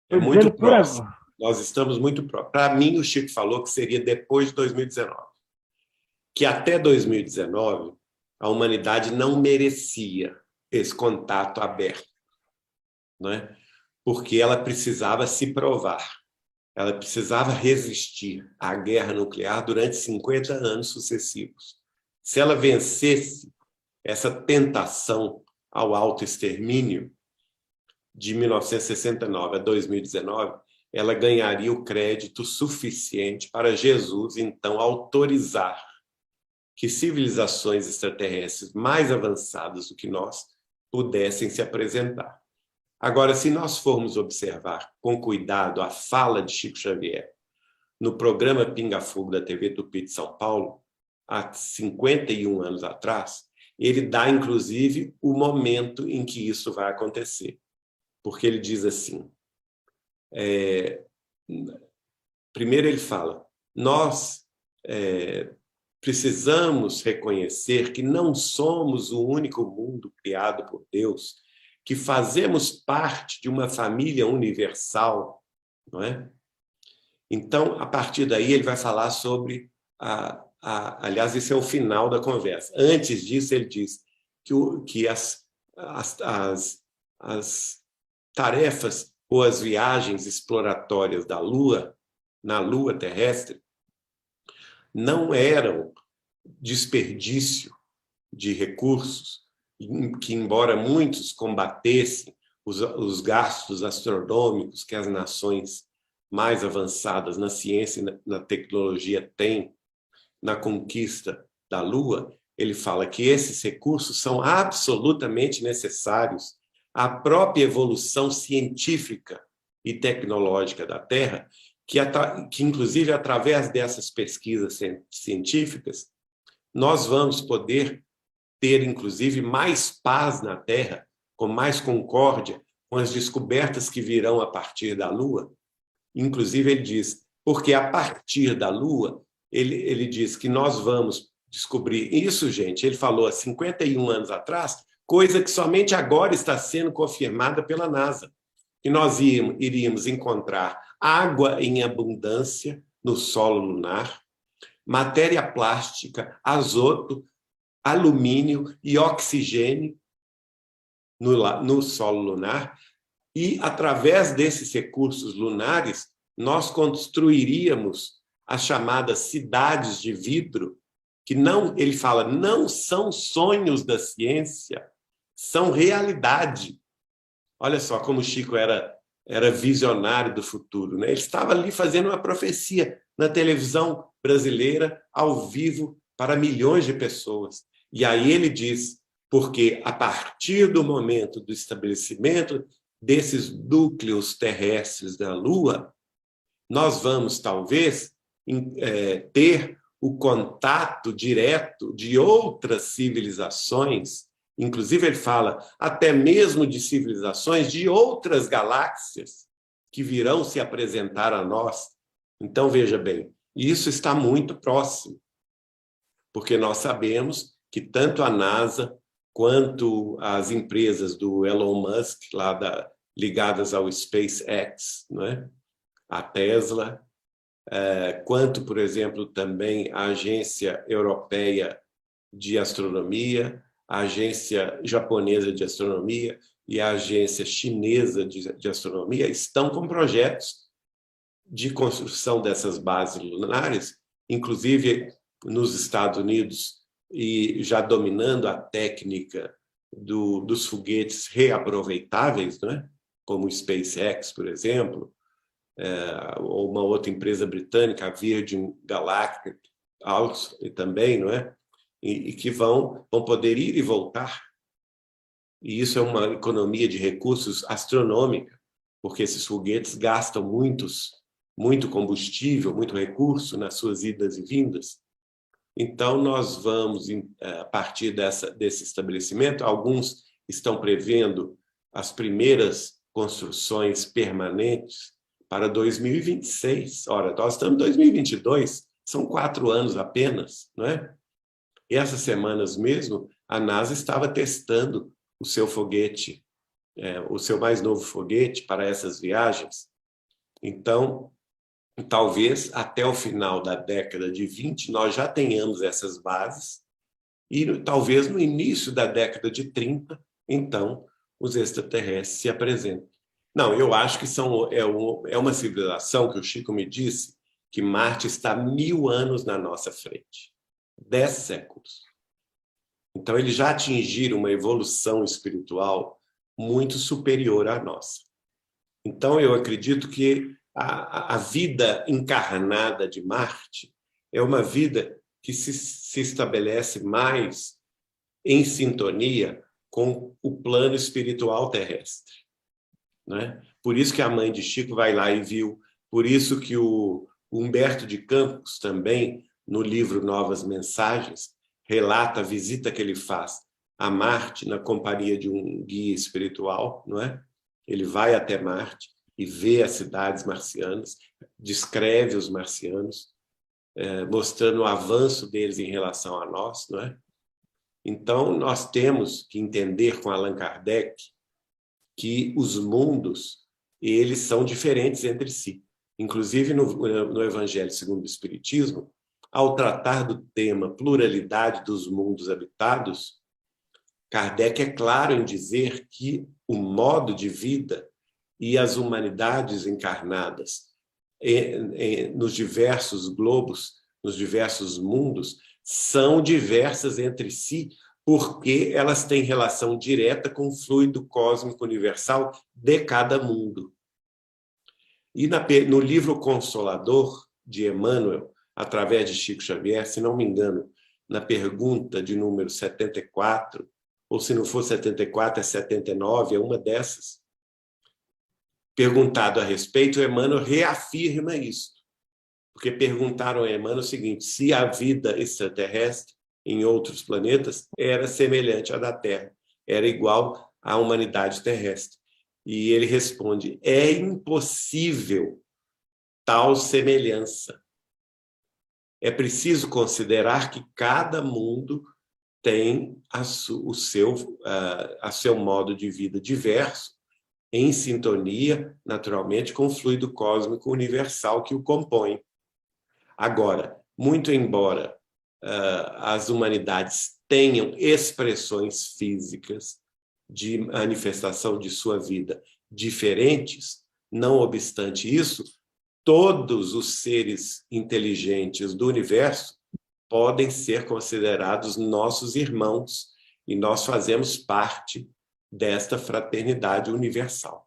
É Estou muito dizendo por próximo. agora. Nós estamos muito próximos. Para mim, o Chico falou que seria depois de 2019, que até 2019 a humanidade não merecia esse contato aberto, não é? Porque ela precisava se provar, ela precisava resistir à guerra nuclear durante 50 anos sucessivos. Se ela vencesse essa tentação ao autoextermínio de 1969 a 2019, ela ganharia o crédito suficiente para Jesus, então, autorizar que civilizações extraterrestres mais avançadas do que nós pudessem se apresentar. Agora, se nós formos observar com cuidado a fala de Chico Xavier no programa Pinga Fogo da TV Tupi de São Paulo, há 51 anos atrás, ele dá, inclusive, o momento em que isso vai acontecer. Porque ele diz assim, primeiro ele fala, nós precisamos reconhecer que não somos o único mundo criado por Deus, que fazemos parte de uma família universal, não é? Então, a partir daí, ele vai falar sobre aliás, esse é o final da conversa. Antes disso, ele diz que as tarefas ou as viagens exploratórias da Lua, na Lua terrestre, não eram desperdício de recursos, que, embora muitos combatessem os gastos astronômicos que as nações mais avançadas na ciência e na tecnologia têm na conquista da Lua, ele fala que esses recursos são absolutamente necessários à própria evolução científica e tecnológica da Terra, que inclusive, através dessas pesquisas científicas, nós vamos poder ter, inclusive, mais paz na Terra, com mais concórdia, com as descobertas que virão a partir da Lua. Inclusive, ele diz, porque a partir da Lua, ele diz que nós vamos descobrir isso, gente, ele falou há 51 anos atrás, coisa que somente agora está sendo confirmada pela NASA, que nós iríamos encontrar água em abundância no solo lunar, matéria plástica, azoto, alumínio e oxigênio no solo lunar, e, através desses recursos lunares, nós construiríamos as chamadas cidades de vidro, que não, ele fala, não são sonhos da ciência, são realidade. Olha só como o Chico era visionário do futuro, né? Ele estava ali fazendo uma profecia na televisão brasileira, ao vivo, para milhões de pessoas. E aí ele diz, porque a partir do momento do estabelecimento desses núcleos terrestres da Lua, nós vamos, talvez, ter o contato direto de outras civilizações, inclusive ele fala até mesmo de civilizações de outras galáxias que virão se apresentar a nós. Então, veja bem, isso está muito próximo, porque nós sabemos que tanto a NASA quanto as empresas do Elon Musk, ligadas ao SpaceX, né? A Tesla, quanto, por exemplo, também a Agência Europeia de Astronomia, a Agência Japonesa de Astronomia e a Agência Chinesa de Astronomia, estão com projetos de construção dessas bases lunares, inclusive nos Estados Unidos, e já dominando a técnica dos foguetes reaproveitáveis, né? Como o SpaceX, por exemplo, ou uma outra empresa britânica, a Virgin Galactic, também, não é? E que vão poder ir e voltar. E isso é uma economia de recursos astronômica, porque esses foguetes gastam muito combustível, muito recurso nas suas idas e vindas. Então, nós vamos, a partir desse estabelecimento, alguns estão prevendo as primeiras construções permanentes para 2026. Ora, nós estamos em 2022, são 4 anos apenas, não é? E essas semanas mesmo, a NASA estava testando o seu foguete, o seu mais novo foguete para essas viagens. Então, talvez até o final da década de 20 nós já tenhamos essas bases e talvez no início da década de 30, então, os extraterrestres se apresentem. Não, eu acho que é uma civilização que o Chico me disse que Marte está 1000 anos na nossa frente. 10 séculos. Então, eles já atingiram uma evolução espiritual muito superior à nossa. Então, eu acredito que a vida encarnada de Marte é uma vida que se estabelece mais em sintonia com o plano espiritual terrestre, né? Por isso que a mãe de Chico vai lá e viu, por isso que o Humberto de Campos também, no livro Novas Mensagens, relata a visita que ele faz a Marte na companhia de um guia espiritual, não é? Ele vai até Marte e vê as cidades marcianas, descreve os marcianos, mostrando o avanço deles em relação a nós, não é? Então, nós temos que entender com Allan Kardec que os mundos, eles são diferentes entre si. Inclusive, no Evangelho segundo o Espiritismo, ao tratar do tema pluralidade dos mundos habitados, Kardec é claro em dizer que o modo de vida e as humanidades encarnadas nos diversos globos, nos diversos mundos, são diversas entre si, porque elas têm relação direta com o fluido cósmico universal de cada mundo. E no livro Consolador, de Emmanuel, através de Chico Xavier, se não me engano, na pergunta de número 74, ou se não for 74, é 79, é uma dessas, perguntado a respeito, Emmanuel reafirma isso. Porque perguntaram a Emmanuel o seguinte, se a vida extraterrestre em outros planetas era semelhante à da Terra, era igual à humanidade terrestre. E ele responde, é impossível tal semelhança. É preciso considerar que cada mundo tem a seu modo de vida diverso, em sintonia, naturalmente, com o fluido cósmico universal que o compõe. Agora, muito embora as humanidades tenham expressões físicas de manifestação de sua vida diferentes, não obstante isso, todos os seres inteligentes do universo podem ser considerados nossos irmãos e nós fazemos parte desta fraternidade universal.